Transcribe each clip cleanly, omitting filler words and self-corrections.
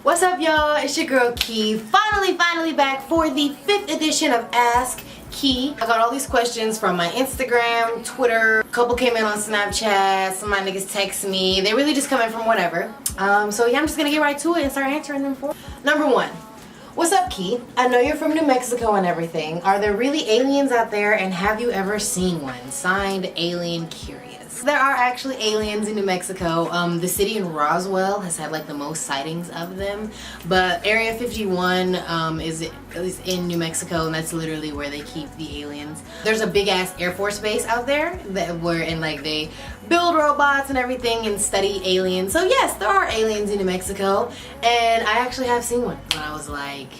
What's up, y'all? It's your girl Ki. Finally back for the 5th edition of Ask Ki. I got all these questions from my Instagram, Twitter. A couple came in on Snapchat. Some of my niggas text me. They really just come in from whatever. So yeah, I'm just gonna get right to it and start answering them for. Number 1. What's up, Ki? I know you're from New Mexico and everything. Are there really aliens out there, and have you ever seen one? Signed, Alien Curious. There are actually aliens in New Mexico. The city in Roswell has had like the most sightings of them, but Area 51 is in New Mexico, and that's literally where they keep the aliens. There's a big ass Air Force base out there like they build robots and everything and study aliens. So yes, there are aliens in New Mexico, and I actually have seen one when I was like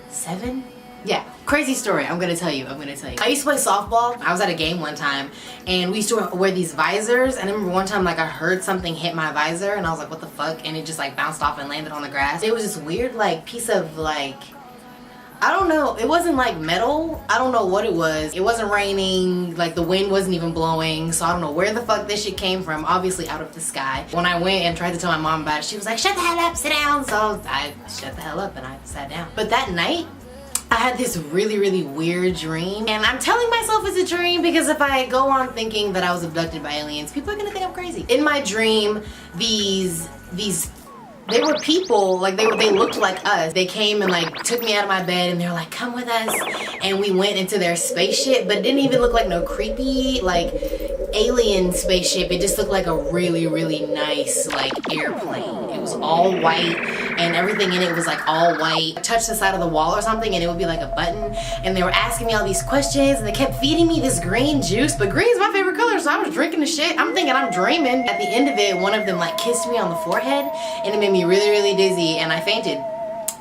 7. Yeah, crazy story. I'm gonna tell you. I used to play softball. I was at a game one time, and we used to wear these visors. And I remember one time, like, I heard something hit my visor, and I was like, "What the fuck?" And it just like bounced off and landed on the grass. It was this weird, like, piece of like, I don't know. It wasn't like metal. I don't know what it was. It wasn't raining. Like, the wind wasn't even blowing. So I don't know where the fuck this shit came from. Obviously out of the sky. When I went and tried to tell my mom about it, she was like, "Shut the hell up, sit down." So I shut the hell up and I sat down. But that night, I had this really weird dream, and I'm telling myself it's a dream because if I go on thinking that I was abducted by aliens, people are gonna think I'm crazy. In my dream, they were people, like they looked like us. They came and like took me out of my bed, and they were like, "Come with us," and we went into their spaceship, but it didn't even look like no creepy like alien spaceship. It just looked like a really nice like airplane. It was all white, and everything in it was like all white. I touched the side of the wall or something, and it would be like a button, and they were asking me all these questions, and they kept feeding me this green juice, but green's my favorite color, so I was drinking the shit. I'm thinking I'm dreaming. At the end of it, one of them like kissed me on the forehead, and it made me really dizzy, and I fainted.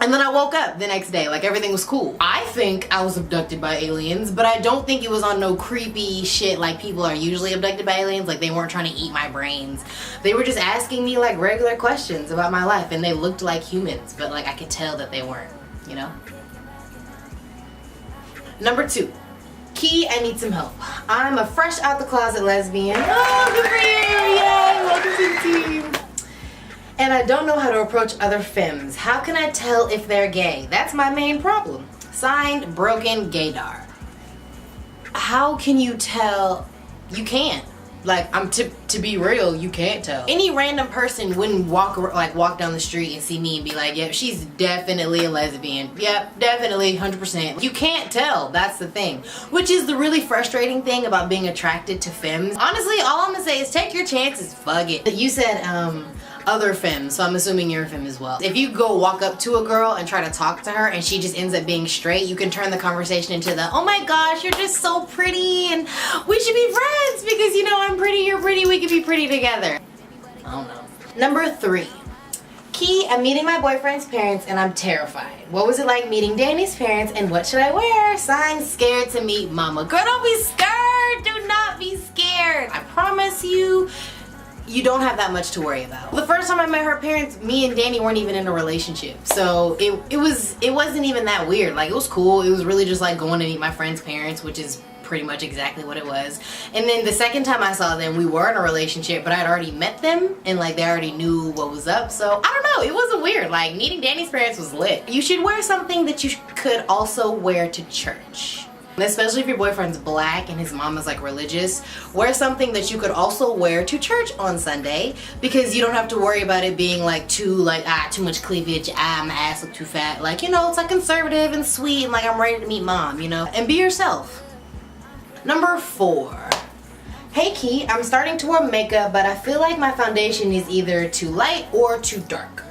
And then I woke up the next day, like everything was cool. I think I was abducted by aliens, but I don't think it was on no creepy shit like people are usually abducted by aliens. Like, they weren't trying to eat my brains. They were just asking me like regular questions about my life, and they looked like humans, but like I could tell that they weren't, you know? Number 2. Ki, I need some help. I'm a fresh out the closet lesbian. Oh, good for you! Yay! Welcome to the team. And I don't know how to approach other femmes. How can I tell if they're gay? That's my main problem. Signed, Broken Gaydar. How can you tell? You can't. Like, to be real, you can't tell. Any random person wouldn't walk down the street and see me and be like, "Yep, she's definitely a lesbian. Yep, definitely 100%. You can't tell. That's the thing. Which is the really frustrating thing about being attracted to femmes. Honestly, all I'm gonna say is take your chances. Fuck it. You said other femmes, so I'm assuming you're a femme as well. If you go walk up to a girl and try to talk to her and she just ends up being straight, you can turn the conversation into the, "Oh my gosh, you're just so pretty and we should be friends because, you know, I'm pretty, you're pretty, we could be pretty together." I don't know. Number 3. Ki, I'm meeting my boyfriend's parents and I'm terrified. What was it like meeting Danny's parents, and what should I wear? Signed, Scared to Meet Mama. Girl, don't be scared. Do not be scared. I promise you, you don't have that much to worry about. The first time I met her parents, me and Danny weren't even in a relationship, so it wasn't even that weird. Like, it was cool. It was really just like going to meet my friend's parents, which is pretty much exactly what it was. And then the second time I saw them, we were in a relationship, but I had already met them, and like they already knew what was up. So I don't know, it wasn't weird. Like, meeting Danny's parents was lit. You should wear something that you could also wear to church. Especially if your boyfriend's black and his mom is like religious, wear something that you could also wear to church on Sunday, because you don't have to worry about it being like too much cleavage, my ass look too fat. Like, you know, it's like conservative and sweet and like I'm ready to meet mom, you know? And be yourself. Number 4. Hey Ki, I'm starting to wear makeup, but I feel like my foundation is either too light or too dark.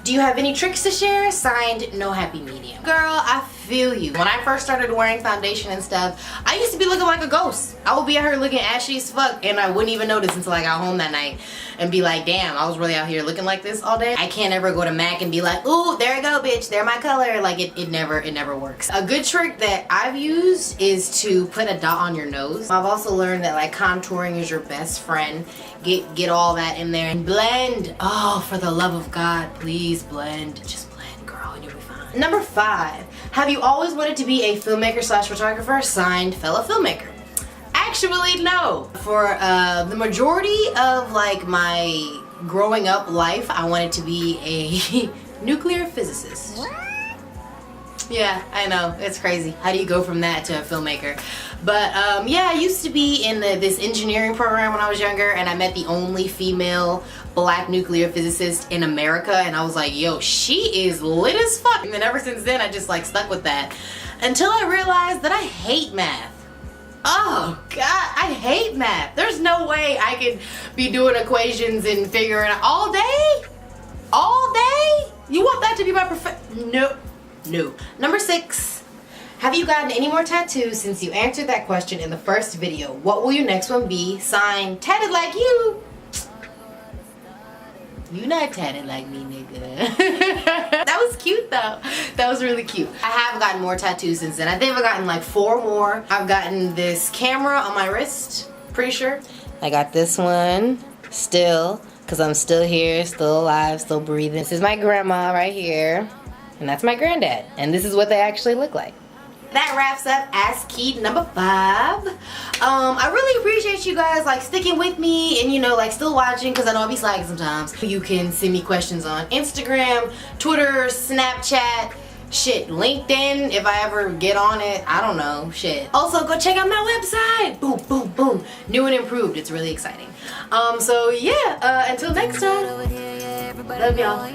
Do you have any tricks to share? Signed, No Happy Medium. Girl, I feel you. When I first started wearing foundation and stuff, I used to be looking like a ghost. I would be out here looking ashy as fuck, and I wouldn't even notice until I got home that night and be like, damn, I was really out here looking like this all day. I can't ever go to MAC and be like, ooh, there I go, bitch, they're my color. Like, it never works. A good trick that I've used is to put a dot on your nose. I've also learned that like contouring is your best friend. Get all that in there and blend. Oh, for the love of God, please blend. Just blend, girl, and you'll be fine. Number 5. Have you always wanted to be a filmmaker / photographer? Signed, Fellow Filmmaker. Actually, no. For the majority of like my growing up life, I wanted to be a nuclear physicist. Yeah, I know, it's crazy. How do you go from that to a filmmaker? But yeah, I used to be in this engineering program when I was younger, and I met the only female black nuclear physicist in America, and I was like, yo, she is lit as fuck. And then ever since then, I just like stuck with that until I realized that I hate math. Oh God, I hate math. There's no way I could be doing equations and figuring out all day? All day? You want that to be my profession? Nope. No. Number 6, have you gotten any more tattoos since you answered that question in the first video? What will your next one be? Signed, tatted like you. You not tatted like me, nigga. That was cute though. That was really cute. I have gotten more tattoos since then. I think I've gotten like 4 more. I've gotten this camera on my wrist, pretty sure. I got this one still, because I'm still here, still alive, still breathing. This is my grandma right here. And that's my granddad. And this is what they actually look like. That wraps up AskKi number 5. I really appreciate you guys like sticking with me and, you know, like still watching, because I know I'll be slacking sometimes. You can send me questions on Instagram, Twitter, Snapchat, shit, LinkedIn if I ever get on it. I don't know, shit. Also, go check out my website. Boom, boom, boom. New and improved. It's really exciting. So yeah, until next time. Love y'all.